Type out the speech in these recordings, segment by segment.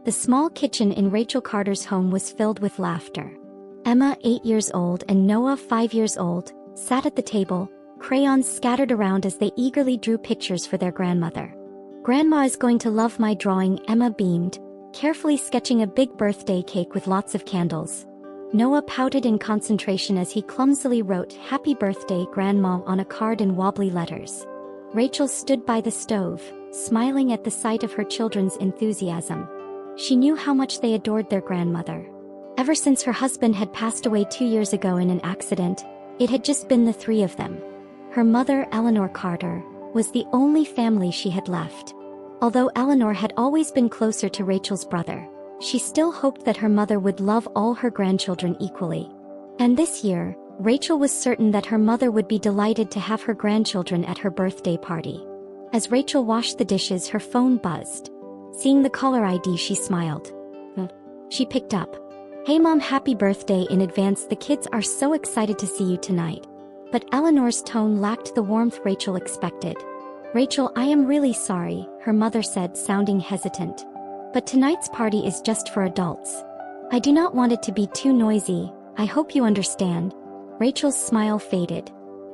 The small kitchen in Rachel Carter's home was filled with laughter. Emma, 8 years old, and Noah, 5 years old, sat at the table, crayons scattered around as they eagerly drew pictures for their grandmother. "Grandma is going to love my drawing," Emma beamed, carefully sketching a big birthday cake with lots of candles. Noah pouted in concentration as he clumsily wrote "Happy Birthday, Grandma" on a card in wobbly letters. Rachel stood by the stove, smiling at the sight of her children's enthusiasm. She knew how much they adored their grandmother. Ever since her husband had passed away 2 years ago in an accident, it had just been the three of them. Her mother, Eleanor Carter, was the only family she had left. Although Eleanor had always been closer to Rachel's brother, she still hoped that her mother would love all her grandchildren equally. And this year, Rachel was certain that her mother would be delighted to have her grandchildren at her birthday party. As Rachel washed the dishes, her phone buzzed. Seeing the caller ID, she smiled. She picked up. "Hey Mom, happy birthday in advance. The kids are so excited to see you tonight." But Eleanor's tone lacked the warmth Rachel expected. "Rachel, I am really sorry," her mother said, sounding hesitant. "But tonight's party is just for adults. I do not want it to be too noisy. I hope you understand." Rachel's smile faded.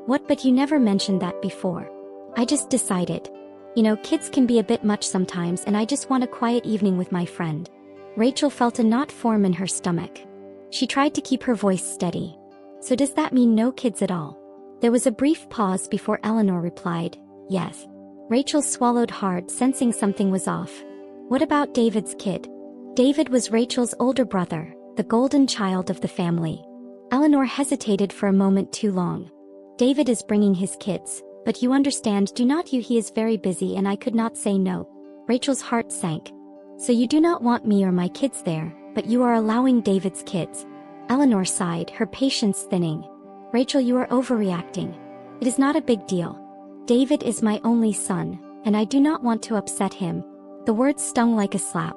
"What, but you never mentioned that before." "I just decided. You know, kids can be a bit much sometimes, and I just want a quiet evening with my friend." Rachel felt a knot form in her stomach. She tried to keep her voice steady. "So does that mean no kids at all?" There was a brief pause before Eleanor replied, "Yes." Rachel swallowed hard, sensing something was off. "What about David's kid?" David was Rachel's older brother, the golden child of the family. Eleanor hesitated for a moment too long. "David is bringing his kids, but you understand, do not you? He is very busy and I could not say no." Rachel's heart sank. "So you do not want me or my kids there, but you are allowing David's kids?" Eleanor sighed, her patience thinning. "Rachel, you are overreacting. It is not a big deal. David is my only son, and I do not want to upset him." The words stung like a slap.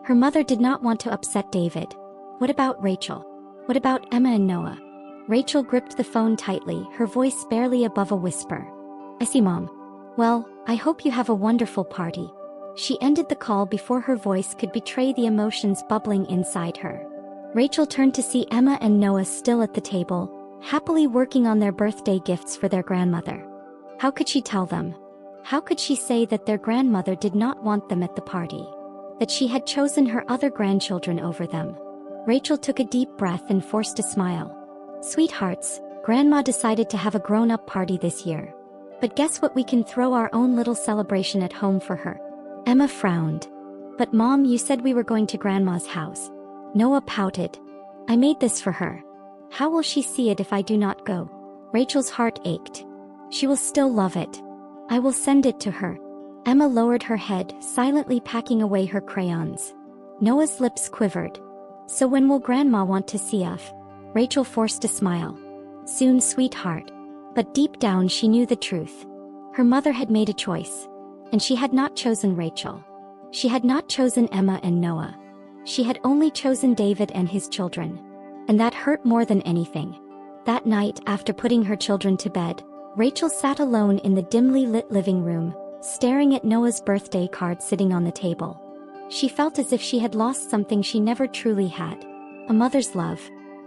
Her mother did not want to upset David. What about Rachel? What about Emma and Noah? Rachel gripped the phone tightly, her voice barely above a whisper. "I see, Mom. Well, I hope you have a wonderful party." She ended the call before her voice could betray the emotions bubbling inside her. Rachel turned to see Emma and Noah still at the table, happily working on their birthday gifts for their grandmother. How could she tell them? How could she say that their grandmother did not want them at the party? That she had chosen her other grandchildren over them? Rachel took a deep breath and forced a smile. "Sweethearts, Grandma decided to have a grown-up party this year. But guess what? We can throw our own little celebration at home for her." Emma frowned. "But Mom, you said we were going to Grandma's house." Noah pouted. "I made this for her. How will she see it if I do not go?" Rachel's heart ached. "She will still love it. I will send it to her." Emma lowered her head, silently packing away her crayons. Noah's lips quivered. "So when will Grandma want to see us?" Rachel forced a smile. "Soon, sweetheart." But deep down she knew the truth. Her mother had made a choice. And she had not chosen Rachel. She had not chosen Emma and Noah. She had only chosen David and his children. And that hurt more than anything. That night, after putting her children to bed, Rachel sat alone in the dimly lit living room, staring at Noah's birthday card sitting on the table. She felt as if she had lost something she never truly had. A mother's love.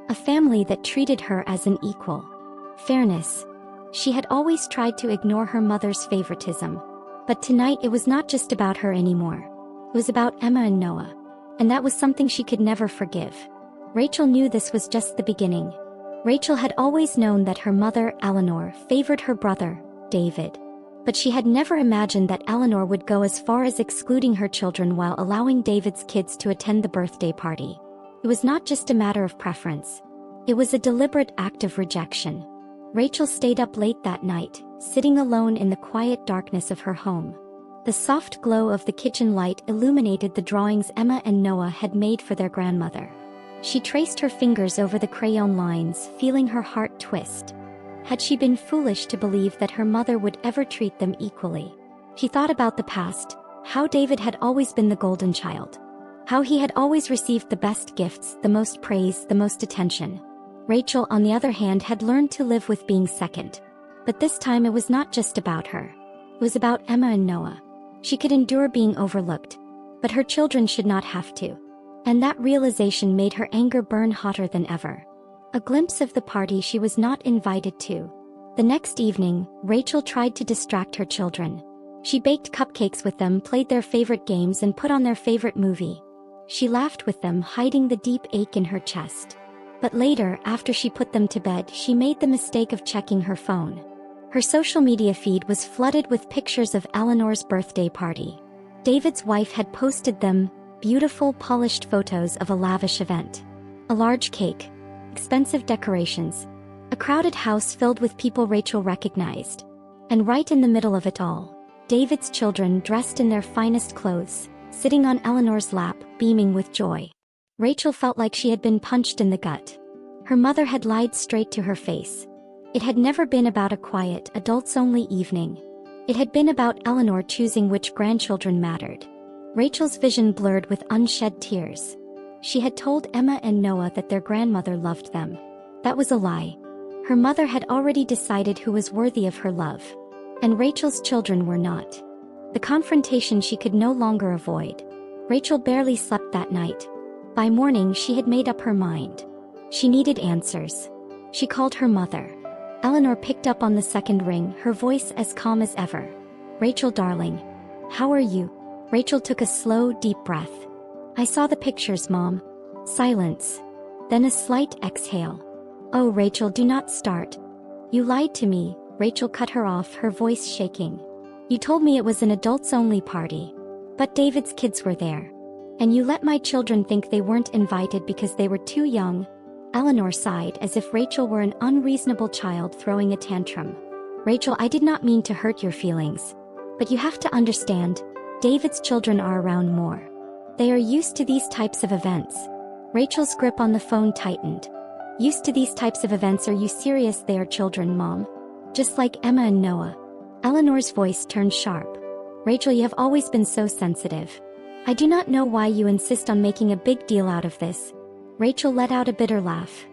A family that treated her as an equal. Fairness. She had always tried to ignore her mother's favoritism. But tonight it was not just about her anymore. It was about Emma and Noah. And that was something she could never forgive. Rachel knew this was just the beginning. Rachel had always known that her mother, Eleanor, favored her brother, David. But she had never imagined that Eleanor would go as far as excluding her children while allowing David's kids to attend the birthday party. It was not just a matter of preference. It was a deliberate act of rejection. Rachel stayed up late that night, sitting alone in the quiet darkness of her home. The soft glow of the kitchen light illuminated the drawings Emma and Noah had made for their grandmother. She traced her fingers over the crayon lines, feeling her heart twist. Had she been foolish to believe that her mother would ever treat them equally? She thought about the past, how David had always been the golden child. How he had always received the best gifts, the most praise, the most attention. Rachel, on the other hand, had learned to live with being second. But this time it was not just about her. It was about Emma and Noah. She could endure being overlooked. but her children should not have to. And that realization made her anger burn hotter than ever. A glimpse of the party she was not invited to. The next evening, Rachel tried to distract her children. She baked cupcakes with them, played their favorite games, and put on their favorite movie. She laughed with them, hiding the deep ache in her chest. But later, after she put them to bed, she made the mistake of checking her phone. Her social media feed was flooded with pictures of Eleanor's birthday party. David's wife had posted them, beautiful, polished photos of a lavish event. A large cake, expensive decorations, a crowded house filled with people Rachel recognized. And right in the middle of it all, David's children dressed in their finest clothes, sitting on Eleanor's lap, beaming with joy. Rachel felt like she had been punched in the gut. Her mother had lied straight to her face. It had never been about a quiet, adults-only evening. It had been about Eleanor choosing which grandchildren mattered. Rachel's vision blurred with unshed tears. She had told Emma and Noah that their grandmother loved them. That was a lie. Her mother had already decided who was worthy of her love. And Rachel's children were not. The confrontation she could no longer avoid. Rachel barely slept that night. By morning, she had made up her mind. She needed answers. She called her mother. Eleanor picked up on the second ring, her voice as calm as ever. "Rachel, darling. How are you?" Rachel took a slow, deep breath. "I saw the pictures, Mom." Silence. Then a slight exhale. "Oh, Rachel, do not start. You lied to me." Rachel cut her off, her voice shaking. "You told me it was an adults-only party. But David's kids were there. And you let my children think they weren't invited because they were too young." Eleanor sighed as if Rachel were an unreasonable child throwing a tantrum. "Rachel, I did not mean to hurt your feelings. But you have to understand, David's children are around more. They are used to these types of events." Rachel's grip on the phone tightened. "Used to these types of events? Are you serious? They are children, Mom. Just like Emma and Noah." Eleanor's voice turned sharp. "Rachel, you have always been so sensitive. I do not know why you insist on making a big deal out of this." Rachel let out a bitter laugh.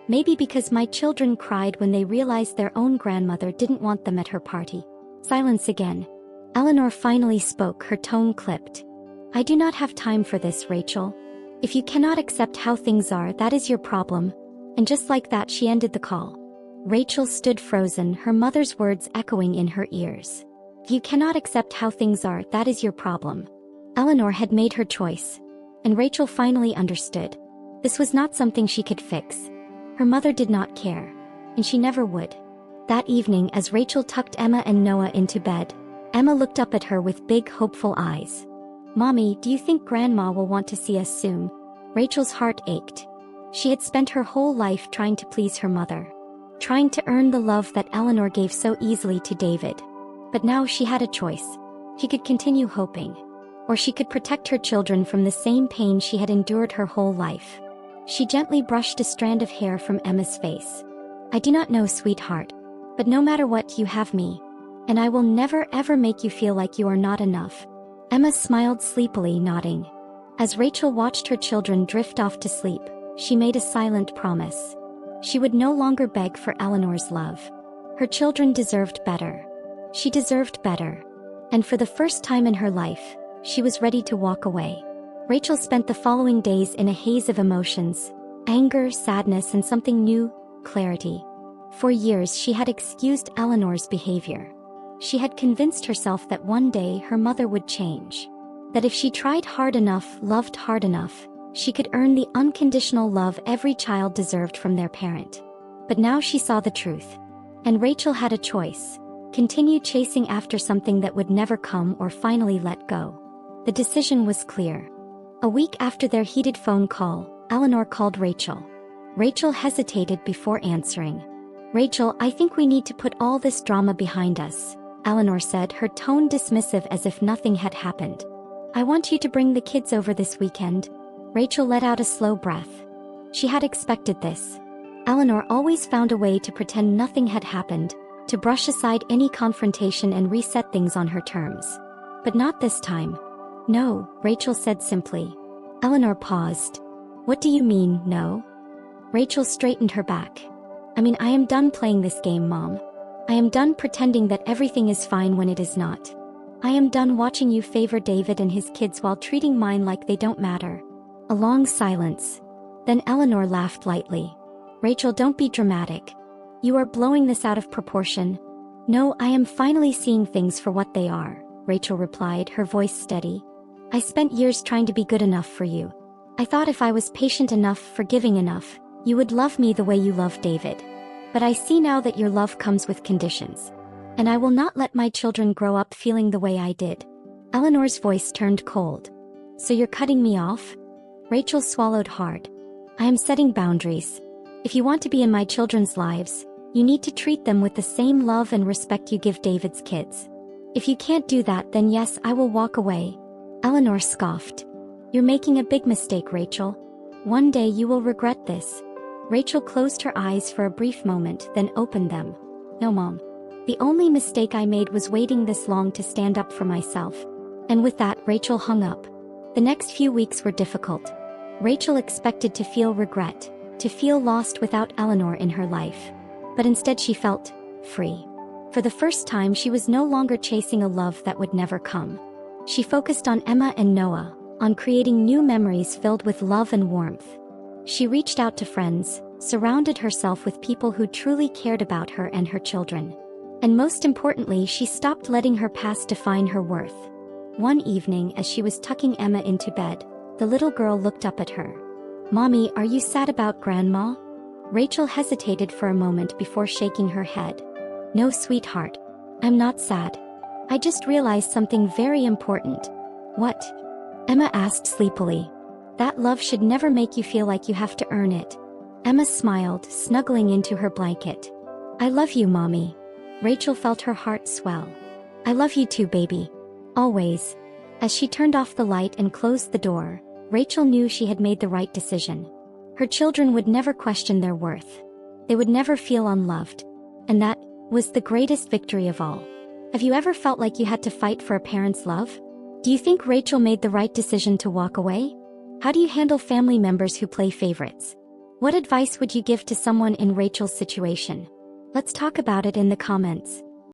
"Maybe because my children cried when they realized their own grandmother didn't want them at her party." Silence again. Eleanor finally spoke, her tone clipped. "I do not have time for this, Rachel. If you cannot accept how things are, that is your problem." And just like that, she ended the call. Rachel stood frozen, her mother's words echoing in her ears. "If you cannot accept how things are, that is your problem." Eleanor had made her choice. And Rachel finally understood. This was not something she could fix. Her mother did not care. And she never would. That evening, as Rachel tucked Emma and Noah into bed, Emma looked up at her with big, hopeful eyes. "Mommy, do you think Grandma will want to see us soon?" Rachel's heart ached. She had spent her whole life trying to please her mother. Trying to earn the love that Eleanor gave so easily to David. But now she had a choice. She could continue hoping. Or she could protect her children from the same pain she had endured her whole life. She gently brushed a strand of hair from Emma's face. "I do not know, sweetheart. But no matter what, you have me. And I will never ever make you feel like you are not enough." Emma smiled sleepily, nodding. As Rachel watched her children drift off to sleep, she made a silent promise. She would no longer beg for Eleanor's love. Her children deserved better. She deserved better. And for the first time in her life, she was ready to walk away. Rachel spent the following days in a haze of emotions: anger, sadness, and something new, clarity. For years she had excused Eleanor's behavior. She had convinced herself that one day her mother would change. That if she tried hard enough, loved hard enough, she could earn the unconditional love every child deserved from their parent. But now she saw the truth. And Rachel had a choice: continue chasing after something that would never come, or finally let go. The decision was clear. A week after their heated phone call, Eleanor called Rachel. Rachel hesitated before answering. "Rachel, I think we need to put all this drama behind us," Eleanor said, her tone dismissive as if nothing had happened. "I want you to bring the kids over this weekend." Rachel let out a slow breath. She had expected this. Eleanor always found a way to pretend nothing had happened, to brush aside any confrontation and reset things on her terms. But not this time. "No," Rachel said simply. Eleanor paused. "What do you mean, no?" Rachel straightened her back. I am done playing this game, Mom. I am done pretending that everything is fine when it is not. I am done watching you favor David and his kids while treating mine like they don't matter. A long silence. Then Eleanor laughed lightly. Rachel, don't be dramatic. You are blowing this out of proportion. No, I am finally seeing things for what they are, Rachel replied, her voice steady. I spent years trying to be good enough for you. I thought if I was patient enough, forgiving enough, you would love me the way you love David. But I see now that your love comes with conditions. And I will not let my children grow up feeling the way I did. Eleanor's voice turned cold. So you're cutting me off? Rachel swallowed hard. I am setting boundaries. If you want to be in my children's lives, you need to treat them with the same love and respect you give David's kids. If you can't do that, then yes, I will walk away. Eleanor scoffed. You're making a big mistake, Rachel. One day you will regret this. Rachel closed her eyes for a brief moment, then opened them. No, Mom. The only mistake I made was waiting this long to stand up for myself. And with that, Rachel hung up. The next few weeks were difficult. Rachel expected to feel regret, to feel lost without Eleanor in her life. But instead she felt free. For the first time, she was no longer chasing a love that would never come. She focused on Emma and Noah, on creating new memories filled with love and warmth. She reached out to friends, surrounded herself with people who truly cared about her and her children. And most importantly, she stopped letting her past define her worth. One evening, as she was tucking Emma into bed, the little girl looked up at her. Mommy, are you sad about Grandma? Rachel hesitated for a moment before shaking her head. No, sweetheart. I'm not sad. I just realized something very important. What? Emma asked sleepily. That love should never make you feel like you have to earn it. Emma smiled, snuggling into her blanket. I love you, Mommy. Rachel felt her heart swell. I love you too, baby. Always. As she turned off the light and closed the door, Rachel knew she had made the right decision. Her children would never question their worth. They would never feel unloved. And that was the greatest victory of all. Have you ever felt like you had to fight for a parent's love? Do you think Rachel made the right decision to walk away? How do you handle family members who play favorites? What advice would you give to someone in Rachel's situation? Let's talk about it in the comments.